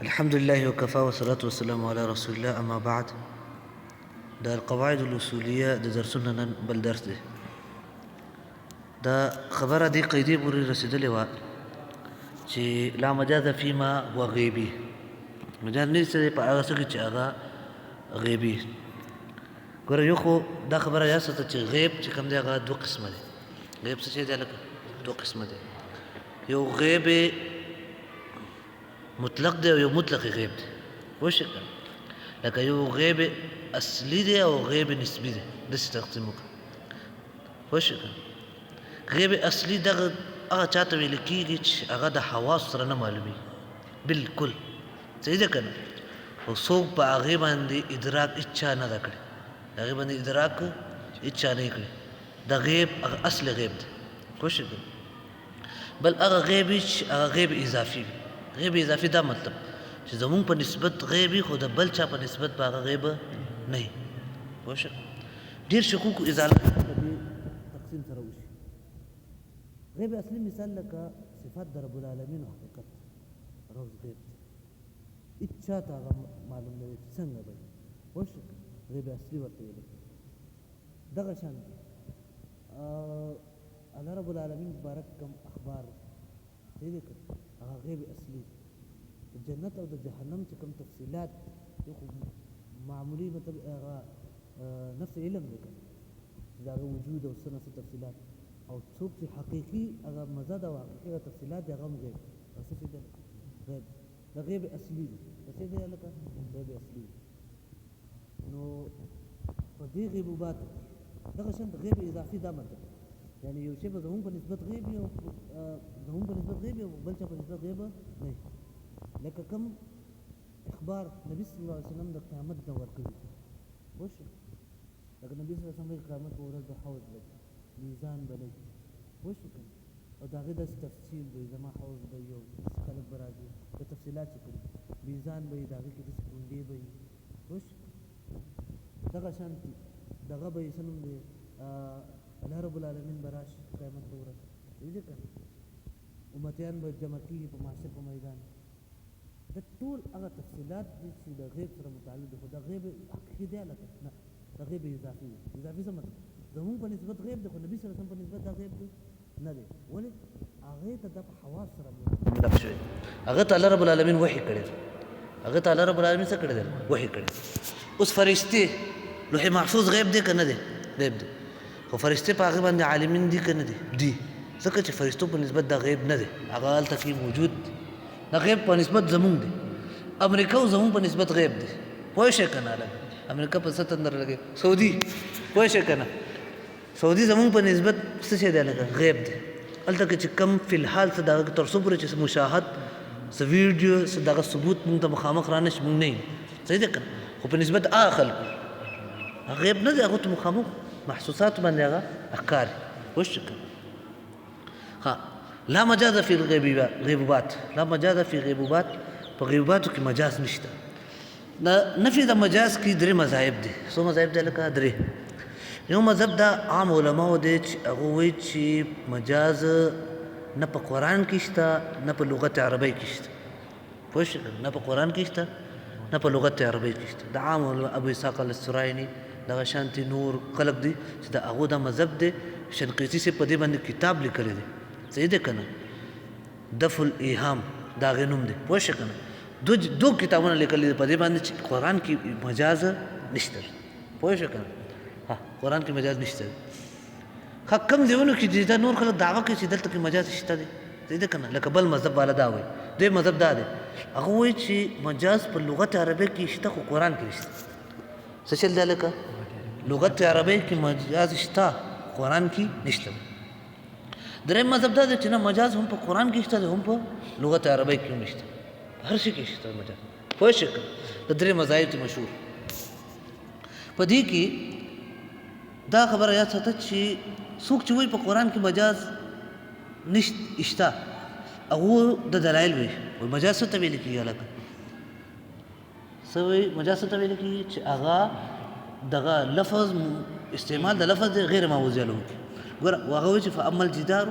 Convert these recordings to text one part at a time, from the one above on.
الحمد لله وكفى والصلاة والسلام على رسول الله. أما بعد، دا القواعد الأصولية دا درسنا نن بل درس دی. دا خبره دی قیدی پورې رسیدلې وه چې لا مجاز فيما هو غیبي. مجاز نشته دی په هغه څه کې چې هغه غیبي. ګوره یو خو دا خبره یاد ساته چې غیب چې کوم دی هغه دوه قسمه دی. غیب څه شی دی لکه دوه قسمه دی. یو غیب مطلق دی او یو مطلق غیب دی. پوه شئ که لکه یو غیب اصلي دی او غیب نسبي دی. داسې تقسیم وکړه. پوه شئ که غیب اصلي دغه هغه چاته ویل کېږي چې هغه د حواسو سره نه معلومېږي بلکل. صحیح ده که نه؟ او څوک په هغې باندې ادراک هېچا نه ده کړې. د هغې باندې ادراک هېچا نه یې کړې. د غیب هغه اصل غیب دی. پوه شئ که بل هغه غیب وي چې هغه غیب اضافي وي. غیب اضافي دا مطلب چې زمونږ په نسبت غیب وي خو د بل چا په نسبت به هغه غیب نه وي. پوه شئ ډېر شکوکو ازاله په دې تقسیم سره وشي. غیب اصلي مثال لکه صفات د رب العالمین حقیقت روز غیب دی. هېچا ته هغه معلوم نه دی چې څنګه به وي. پوه شئ غیب اصلي ورته ویل کېږي. دغه شان الله رب العالمین مبارک کوم اخبار صحیح دی که هغه غیب اصلي. د جنت او د جهنم چې کوم تفصیلات یو خو معمولي مطلب هغه نفس علم دی که چې د هغه وجود او څه نه څه تفصیلات او څوک چې حقیقي هغه مزه ده او حقیقي هغه تفصیلات دی هغه هم غیب. څه شی دی غیب. د غیب اصلي دی. څه دی هلکه غیب اصلي دی. نو په دې غیبوباتو دغه شان د غیب اضافي دا مطلب یعنی یو شی به زمونږ په نسبت غیب وي او زمونږ په نسبت غیب وي او بل چا په نسبت غیب نه وي. لکه کوم اخبار نبي صلی الله علیه وسلم د قیامت نه ورکړي. پوه شئ لکه نبي صلی الله علیه وسلم وایي قیامت په ورځ به حوض لګي میزان به لګي. پوه شئ که او د هغې داسې تفصیل به وي زما حوض به وي او داسې خلک به راځي د تفصیلات چې کړي میزان به وي د هغې کې داسې کونډې به وي. پوه شئ دغه شانتي دغه به یې څه نوم دی الله رب العالمین به راشي قیامت په ورځ. صحیح ده که نه؟ امتیان به جمع کېږي په محشر په میدان. دا ټول هغه تفصیلات دي چې د غیب سره متعلق دي خو د غیب حقیقي دی هلکه نه د غیب اضافي دی. اضافي څه مطلب زمونږ په نسبت غیب دی خو نبي صلی الله علیه وسلم په نسبت دا غیب دی نه دی. ولې هغې ته دا په حواس سره ملک شوی. هغه ته الله رب العالمین وحي کړی دی. هغه ته الله رب العالمین څه کړی دی وحي کړی. اوس فرشتې لوح محفوظ غیب دی که نه دی غیب دی خو فرشتې په هغې باندې عالمین دي که نه دي دي ځکه چې فرشتو په نسبت دا غیب نه دی هغه هلته کې موجود دی. دا غیب په نسبت زمونږ دی. امریکا او زمونږ په نسبت غیب دی. پوه شئ که نه امریکا په څه تندر لګي سعودي. پوه شئ که نه سعودي زمونږ په نسبت څه شی دی لکه غیب دی. هلته کې چې کم فی الحال څه دغه تر څو پورې چې مشاهد څه ویډیو څه دغه ثبوت مونږ ته مخامخ را نه شي مونږ نه یو. صحیح ده که نه خو په نسبت هغه خلکو غیب نه دی هغو ته مخامخ محسوساتو باندې هغه ښکاري. پوه شئ که ها لا مجاز فی الغیبوبات. لا مجاز فی غیبوبات په غیبوباتو کې مجاز نشته. د نفي د مجاز کې درې مذاهب دي. څو مذاهب دي لکه درې. یو مذهب دا عام علماو دی چې هغه وایي چې مجاز نه په قرآن کې شته نه په لغت عربۍ کې شته. پوه شئ نه په قرآن کې شته نه په لغت عربۍ کې شته. د عام ابو اسحاق السرایني دغه شانتي نور خلک دي چې د هغو دا مذهب دی. شنقیطي صاحب په دې باندې کتاب لیکلی دی. صحیح دی که نه دفع الایهام د هغې نوم دی. پوه شئ که نه دو کتابونه لیکلي دي په دې باندې چې قرآن کې مجاز نشته. پوه شئ که نه ها قرآن کې مجاز نشته. ښه کم ځایونو کې چې دا نور خلک دعوه کوي چې دلته کې مجاز شته دی. صحیح ده که نه لکه بل مذهب والا دا وایي دوی مذهب دا دی هغه وایي چې مجاز په لغت عربۍ کې شته خو قرآن کې نشته. څه چل دی لکه لغت عربۍ کې مجاز شته قرآن کې نشته. درېیم مذهب دا دی چې نه مجاز هم په قرآن کې شته دی هم په لغت عربۍ کې هم نشته. هر شي کې شته مجاز. پوه شئ که د درې مذاهب دي مشهور. په دې کې دا خبره یاد ساته چې څوک چې وایي په قرآن کې مجاز شته هغو د دلایل وایي مجاز څه ته ویل کېږي هلکه څه وایي مجاز څه ته ویل کېږي چې هغه دغه لفظ استعمال د لفظ دی غیر موضوع له وکړي. ګوره هغه وایي چې فاما الجدار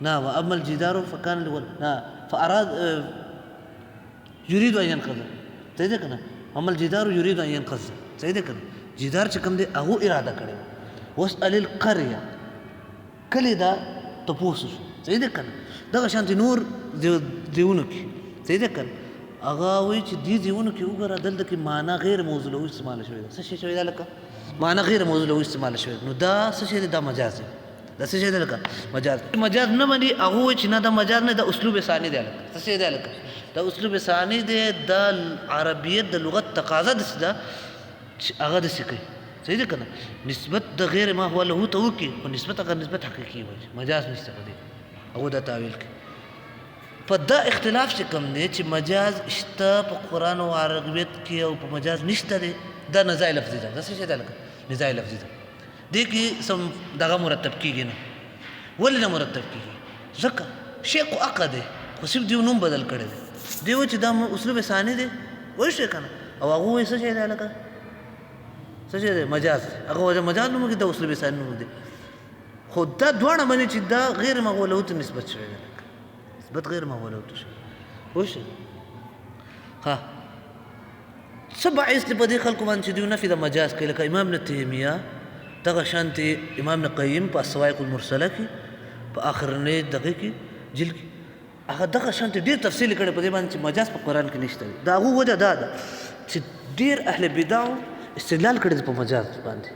نعم. وأما الجدار فكان فأراد يريد أن ينقض. صحیح ده کنه. أما الجدار يريد أن ينقض. صحیح ده کنه. جدار چې کوم دی هغه اراده کړې واسأل القريه کلی دا تپوس. صحیح ده کنه. دغه شانتي نور دیونه کې. صحیح ده کنه. هغه وایي چې دې دیونه کې وګوره دلته کې معنا غیر موضوع له استعمال شوی ده. څه شي شوی ده لکه معنا غیر موضوع له استعمال شوی نو دا څه شي دا مجاز دی. دا څه شي ده لکه مجاز نه مني هغه وایي چې نه دا مجاز نه دا اسلوب ثاني دی لکه څه شي ده لکه دا اسلوب ثاني دی د عربیت د لغت تقاضا ده هغه د څه کوي. صحیح ده کنه. نسبت د غیر ما هو له ته وکي او نسبت هغه نسبت حقيقي وي مجاز نشته پدې هغه دا تعویل کوي. په دا اختلاف چې کوم دی چې مجاز شته په قرآن او عربیت کې او په مجاز نشته دی دا نزاع لفظي ده. دا څه شي ده لکه نزاع لفظي ده. دې کې سم دغه مرتب کیږي نه. ولې نه مرتب کیږي؟ ځکه شیخ عقد دی خو صرف دیو نوم بدل کړی دی. دیو چې دا اسلوب ثاني دی وایي شي کنه او هغه وایي څه شي ده لکه څه شي ده مجاز. هغه مجاز نوم کې دا اسلوب ثاني نوم دی خو دا دواړه باندې چې دا غیر مغوله ته نسبت شوی ده نسبت غیر مغوله ته شوی وایي ها سبع است په دې خلکو باندې چې دیو نفي د مجاز کوي لکه امام ابن تیمیه دغه شانتي امام ابن قیم په الصواعق المرسله کې په اخرنۍ دغه کې جلد کې هغه دغه شانتي ډېر تفصیل کړی په دې باندې چې مجاز په قرآن کې نشته دا هغه وجه دا ده چې ډېر اهل بدع استدلال کړی په مجاز باندې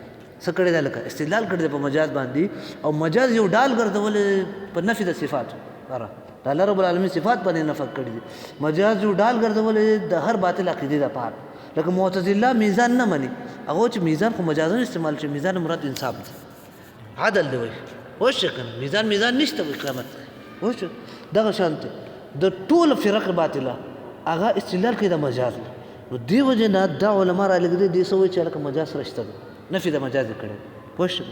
څه کړی دا لکه استدلال کړی په مجاز باندې او مجاز یو ډال ګرځول په نفي د صفات را الله رب العالمین صفات باندې نفي کړی دي مجاز یو ډال ګرځول د هر باطل عقیده ده پات لکه معتزله میزان نه مني هغه چې میزان خو مجازن استعمال شي میزان مراد انصاف دی عدل دی وش کنه میزان نشته په قیامت وش دغه شانته د ټول فرق باطله هغه استدلال کوي د مجاز نو دی وجه نه دا علما را لګري دي سوې چې لکه مجاز رشته نفي د مجاز کړي وش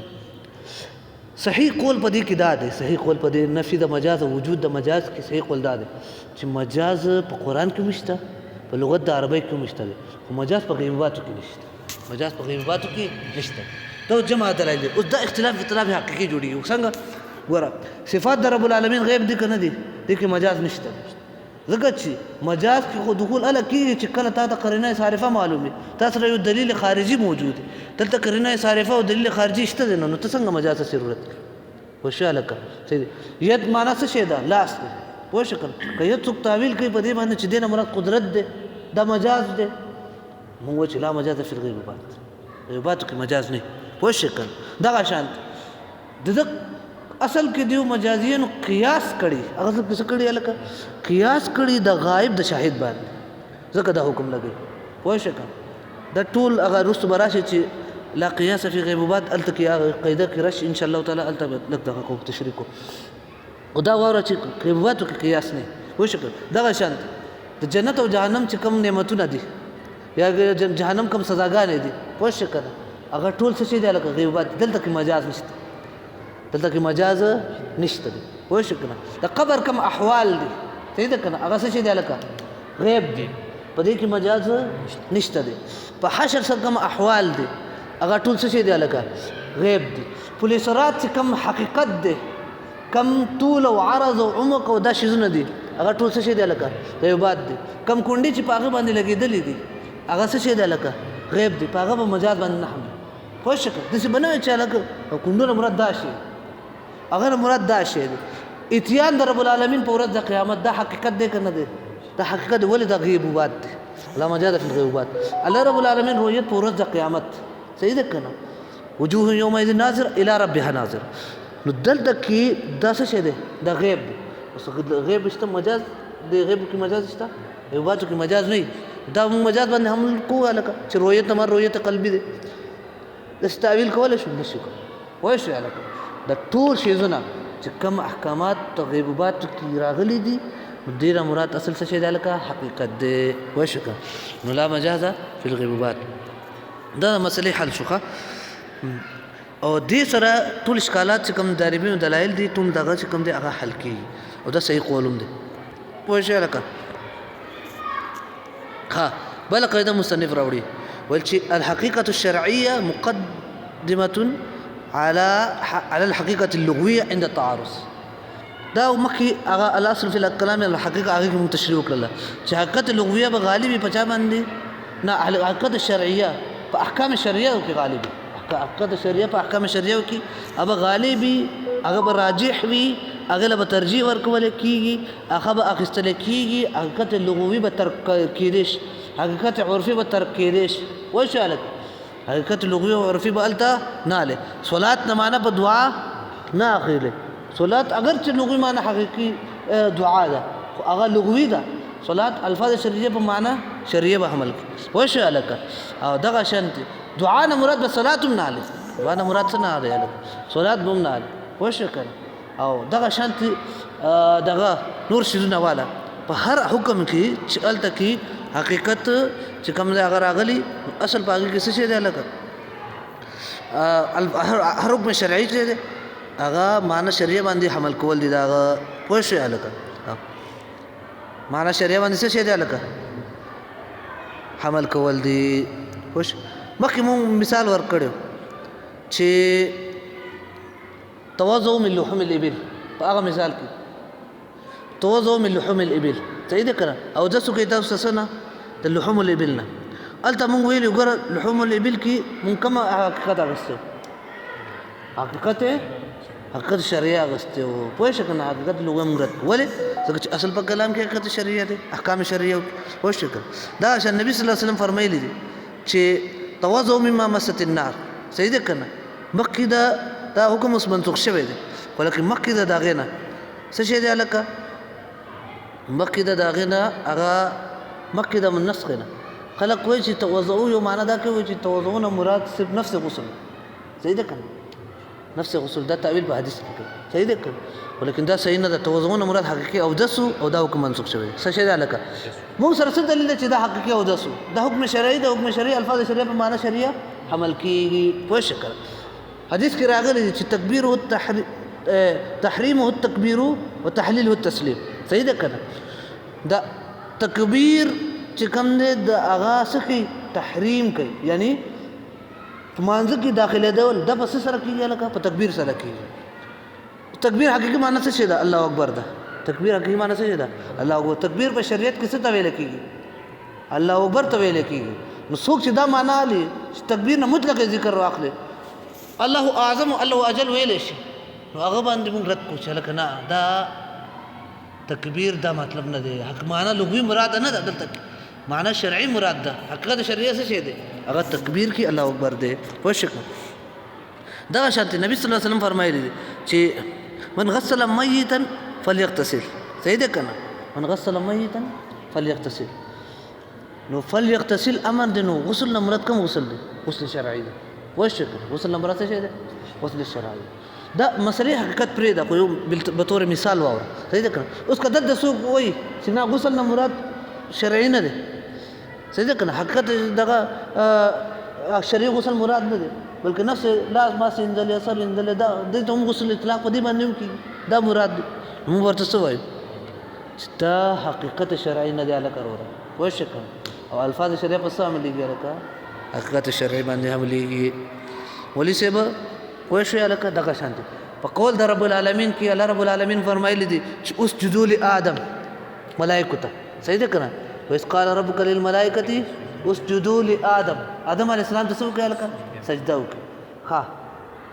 صحیح قول په دې کې دا دی صحیح قول په دې نفي د مجاز او وجود د مجاز کې صحیح قول دا دی چې مجاز په قرآن کې مشته په لغت د عربی کې مشته خو مجاز په غیباتو کې نشته مجاز په غیباتو کې نشته دا جمع دلایل دي اوس دا اختلاف حقیقي جوړیږي څنګه ګوره صفات د رب العالمین غیب دي کنه دي دې کې مجاز نشته ځکه چې مجاز کې خو دخول اله کېږي چې کله تا ته قرینه صارفه معلومه تا سره یو دلیل خارجي موجود دی دلته قرینه صارفه او دلیل خارجي شته دی نو ته څنګه مجاز ته ضرورت وشاله که ید معنا څه شی ده لاس دی پوه شو کنه که ید څوک تعویل کوي په دې باندې چې دینه مراد قدرت دی دا مجاز دی موږ چې لا مجاز فی الغیبات کې مجاز نه پوه شو کنه دغه شانت د اصل کې دیو مجازیانو قیاس کړي هغه څه کړي الکه قیاس کړي د غایب د شاهد باندې ځکه دا حکم لګي پوه شو کنه دا ټول هغه رست براشه چې لا قياس في غیبوبات التقي قاعده کې رش ان شاء الله تعالی الته لک دغه کو تشریکو خدا واره چې غیبوباتو کې قیاس نه پوه شو دغه شان د جنت او جهنم چې کوم نعمتونه دي یا جهنم کوم سزاګانې دي پوه شو کنه هغه ټول څه دي لکه غیبوبات دلته کې مجاز نشته دلته کې مجاز نشته دي پوه شو کنه د قبر کوم احوال دي ته دې کنه هغه څه دي لکه غیب دي په دې کې مجاز نشته دي په حشر سره کوم احوال دي هغه ټول څه دي لکه غیب دي پولیس رات کوم حقیقت دي کم طول او عرض او عمق او دا شیزونه دي هغه ټول څه دي لکه غیبات دي کم کونډي چې پاغه باندې لګیدلې دي هغه څه دي لکه غیب دي پاغه په مجاز باندې نه هم خوش کړه د څه بنوي چې لکه کونډو مراد دا شي هغه مراد دا شي دي اتيان د رب العالمین په ورځ د قیامت دا حقیقت دی کنه دی دا حقیقت ولې د غیبوبات دي لا مجاز فی الغیبوبات الله رب العالمین رؤیت په ورځ د قیامت صحیح ده کنه وجوه یومئذ ناظر الى ربها ناظر نو دلته کې دا څه شی دی دا غیب دی اوس غیب شته مجاز دی غیب کې مجاز شته غیباتو کې مجاز نه دا مجاز باندې هم کوه لکه چې رؤیت امر رؤیت قلبي دی د تعویل کول شو نشي وای شو لکه د ټول شیزونه چې کوم احکامات او غیبوبات کې راغلي دي ډیره مراد اصل څه شی دی لکه حقیقت دی وای شو نو لا مجاز فی الغیبوبات دا مسئله حل شوخه او دې سره ټول اشکالات چې کوم داربین دلایل دي ټول دغه چې کوم دي هغه حل کیږي او دا صحیح قولم دي پوه شئ لکه ها بل قاعده مصنف راوړي ولچ الحقيقه الشرعيه مقدمه على الحقيقه اللغويه عند التعارض دا مخکې هغه الاصل فی الکلام الحقیقه هغه کې مونږ تشریح وکړله چې حقیقت لغویه به غالبي په چا باندې نه حقیقت شرعیه په احکام شرعیه کې غالبي حقیقت شرعیه په احکام شرعیه کې اب غالبي هغه به راجح وي هغه به ترجیح ورکول کیږي هغه به اخیستل کیږي حقیقت لغوي به ترک کېدش حقیقت عرفي به ترک کېدش وشالک حقیقت لغوي او عرفي به الته نه له صلات نه معنا په دعا نه اخیله صلات اگر چې لغوي معنا حقيقي دعا ده هغه لغوي ده صلات الفاظ شرعيه په معنا شرعيه به عمل وشه لك او دغه شانت دعا نه مراد به صلات نه علي دعا نه مراد څه نه علي صلات به نه علي وشه کړه او دغه شانت دغه نور شذونه والا په هر حکم کې چې الته کې حقیقت چې کوم ځای اگر اغلی اصل پاګي کې څه شي دی لکه هر حکم شرعي چې دی هغه معنا شریعه باندې حمل کول دي دا پوه شئ الکه معنا شریعه باندې څه شي دی الکه حمل کول دي پوه مخکې مون مثال ورکړو چې توضؤ من لحوم الابل په هغه مثال کې توضؤ من لحوم الابل صحیح ده کنه او د څه کې تاسو سره د لحوم الابل نه الته مونږ ویلو ګره لحوم الابل کې مونږ کوم حقیقت اغسته حقیقت شریعه غسته او پوه شو کنه حقیقت لغوي مراد ولې ځکه چې اصل په کلام کې حقیقت شریعه دي احکام شریعه پوه شو دا چې نبی صلی الله علیه وسلم فرمایلی دي چې توضؤ مما مست النار صحیح ده کنه مکه دا حکم اوس منسوخ شوی دی ولکه مکه دا غنه څه شي دی الکه مکه دا غنه هغه مکه دا من نسخ نه خلق وایي چې توضؤ یو معنا دا کوي چې توضؤونه مراد صرف نفس غسل صحیح ده کنه نفس غسل دا تعویل په حدیث کې صحیح ده ولیکن دا صحیح نه ده توضؤونه مراد حقيقي او دسو او دا حکم منسوخ شوی څه شي ده لکه مو سره څه دلیل چې دا حقيقي او دسو دا حکم شرعي ده حکم شرعي الفاظ شرعي په معنا شرعيه حمل کیږي په شکل حدیث کې راغلی چې تکبیر او تحریمه التکبیر وتحلیله التسلیم صحیح ده کنه دا تکبیر چې کوم نه د اغا سکی تحریم کوي یعنی مانځ کې داخله دول د پس سره کیږي لکه په تکبیر سره کیږي تکبیر حقيقي معنی څه شي ده الله اکبر ده تکبیر حقيقي معنی څه شي ده الله اکبر تکبیر په شریعت کې څه ته ویل کیږي الله اکبر ته ویل کیږي نو څوک چې دا معنی علي تکبیر نه مطلق ذکر واخلي الله اعظم الله اجل ویل شي نو هغه باندې موږ رد کو چې لکه نه دا تکبیر دا مطلب نه دی حق معنی لغوي مراد نه ده دلته معنی شرعي مراد ده حقیقت شرعي څه شي دی هغه تکبیر کې الله اکبر دی وشک دا شانت نبی صلی الله علیه وسلم فرمایلی چې من غسل میتا فليغتسل صحیح ده کنه من غسل میتا فليغتسل نو فليغتسل امر دی نو غسل نه مراد کوم غسل دی غسل شرعي دی وشک غسل نه مراد څه شي دی غسل شرعي دا مسلې حقیقت پرې دا خو به تور مثال واوره صحیح ده کنه اوس کده د سوق وای چې نه غسل نه مراد شرعي نه دی صحیح ده کنه حقیقت دغه شرعي غسل مراد نه دی بلکې نفس لاس ما سندل اثر اندل دا د ته غسل اطلاق په دې باندې کی دا مراد دی موږ ورته څه وایو چې دا حقیقت شرعي نه دی الکه وروره وشک او الفاظ شرعي په څه عمليږي الکه حقیقت شرعي باندې عمليږي ولي سبب وشو الکه دغه شانتي په قول د رب العالمین کې الله رب العالمین فرمایلی دي چې اسجدوا لآدم ملائکته صحیح ده کنه وإذ قال ربك للملائكة اسجدوا لآدم آدم علیہ السلام ته څه وکړه لکه سجده وکړه ها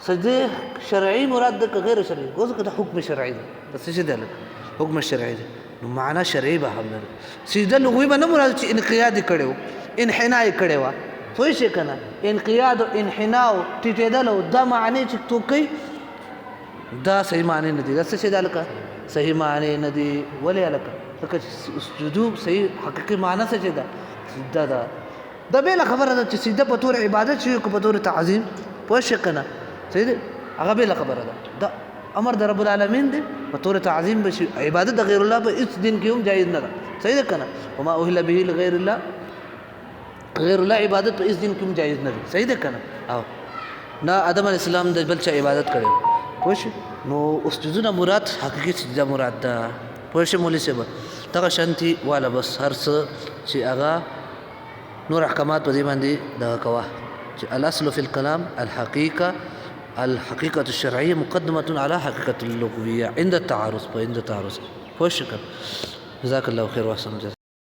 سجده شرعي مراد ده که غیر شرعي اوس که حکم شرعي ده بس څه ده لکه حکم شرعي ده نو معنا شرعي به هم لري سجده لغوي به نه مراد چې انقیاد کړو انحناء کړو پوه شئ کنه انقیاد او انحناء ټیټېدل دا معنی چې توکي دا صحیح معنی نه دي دا څه ده لکه صحیح معنی نه دي ولې لکه لکه سجدو صحیح حقيقي معنی څه ده سجده ده دا به خبره ده چې سجده په تور عبادت شي او په تور تعظیم پوه شئ کنه صحیح ده هغه به خبره ده دا امر د رب العالمین دی په تور تعظیم بشي عبادت د غیر الله په هیڅ دین کې هم جایز نه ده صحیح ده کنه وما اهل به لغیر الله غیر الله عبادت په هیڅ دین کې هم جایز نه ده صحیح ده کنه او نه آدم علیه السلام د بل چا عبادت کړي پوه شئ نو اسجدونه مراد حقيقي سجده مراد ده پوه شئ مولوی صاحب دغه شانتي والا بس هر څه چې هغه نور احکامات په دې باندې دا کوه چې الاصل فی الكلام الحقيقه الحقيقة الشرعية مقدمة على حقيقة اللغوية عند التعارض جزاك الله خير وأحسن الجزاء.